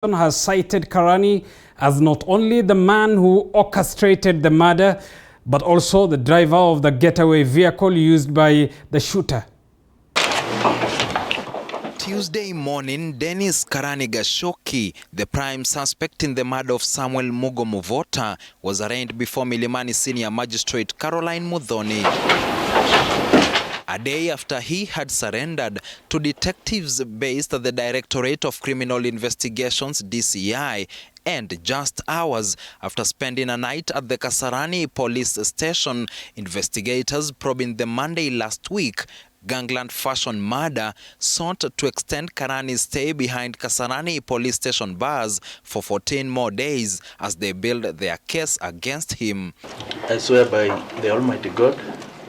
has cited Karani as not only the man who orchestrated the murder, but also the driver of the getaway vehicle used by the shooter. Tuesday morning, Dennis Karani Gachoki, the prime suspect in the murder of Samuel Mugo Muvota, was arraigned before Milimani Senior Magistrate Caroline Muthoni. A day after he had surrendered to detectives based at the Directorate of Criminal Investigations (DCI), and just hours after spending a night at the Kasarani police station, investigators probing the Monday last week gangland fashion murder sought to extend Karani's stay behind Kasarani police station bars for 14 more days as they build their case against him. I swear by the Almighty God.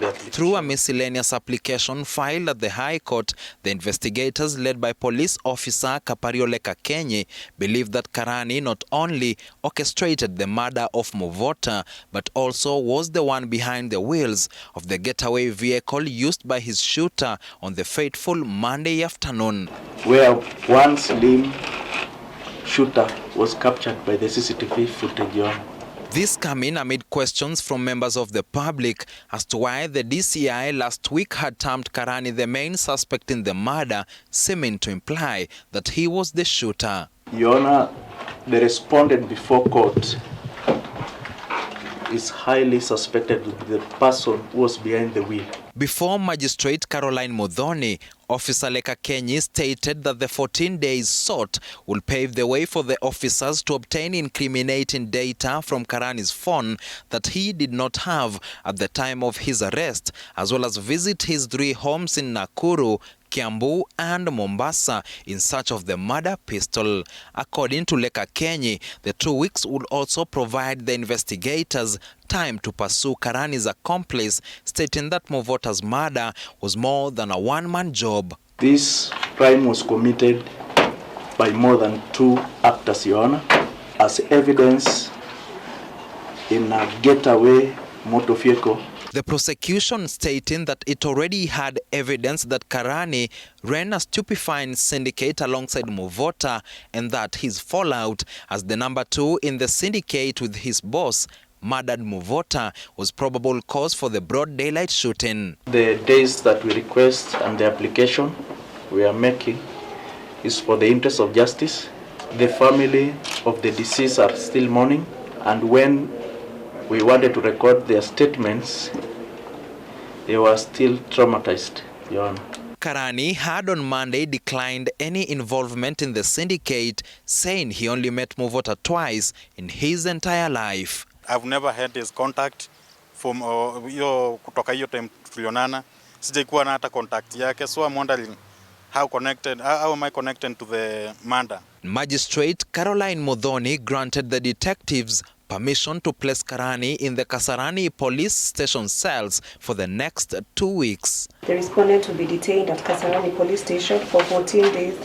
Through a miscellaneous application filed at the High Court, the investigators led by police officer Kapario Gachoki believe that Karani not only orchestrated the murder of Muvota, but also was the one behind the wheels of the getaway vehicle used by his shooter on the fateful Monday afternoon. Where one slim shooter was captured by the CCTV footage on. This coming amid questions from members of the public as to why the DCI last week had termed Karani the main suspect in the murder, seeming to imply that he was the shooter. Your Honor, the respondent before court is highly suspected to be the person who was behind the wheel. Before Magistrate Caroline Muthoni, Officer Gachoki stated that the 14 days sought will pave the way for the officers to obtain incriminating data from Karani's phone that he did not have at the time of his arrest, as well as visit his 3 homes in Nakuru, Kiambu and Mombasa in search of the murder pistol. According to Gachoki, the 2 weeks would also provide the investigators time to pursue Karani's accomplice, stating that Muvota's murder was more than a one-man job. This crime was committed by more than 2 actors, Your Honor, as evidence in a getaway motor vehicle. The prosecution stating that it already had evidence that Karani ran a stupefying syndicate alongside Muvota and that his fallout as the number 2 in the syndicate with his boss, murdered Muvota, was probable cause for the broad daylight shooting. The days that we request and the application we are making is for the interest of justice. The family of the deceased are still mourning, and when we wanted to record their statements, they were still traumatized, Your Honor. Karani had on Monday declined any involvement in the syndicate, saying he only met Muvota twice in his entire life. I've never had his contact from kutoka hiyo time tulionana. Sijaikuwa na hata contact yake, so I'm wondering how am I connected to the murder. Magistrate Caroline Muthoni granted the detectives permission to place Karani in the Kasarani police station cells for the next 2 weeks. The respondent will be detained at Kasarani police station for 14 days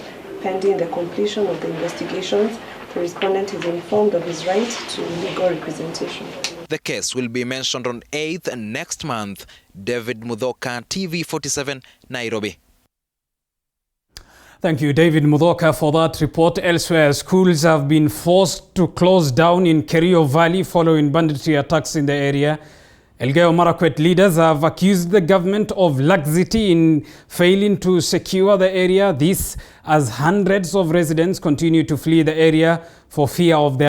pending the completion of the investigations. The respondent is informed of his right to legal representation. The case will be mentioned on 8th next month. David Mudhoka, TV47, Nairobi. Thank you, David Mudhoka, for that report. Elsewhere, schools have been forced to close down in Kerio Valley following banditry attacks in the area. Elgeyo Marakwet leaders have accused the government of laxity in failing to secure the area. This as hundreds of residents continue to flee the area for fear of their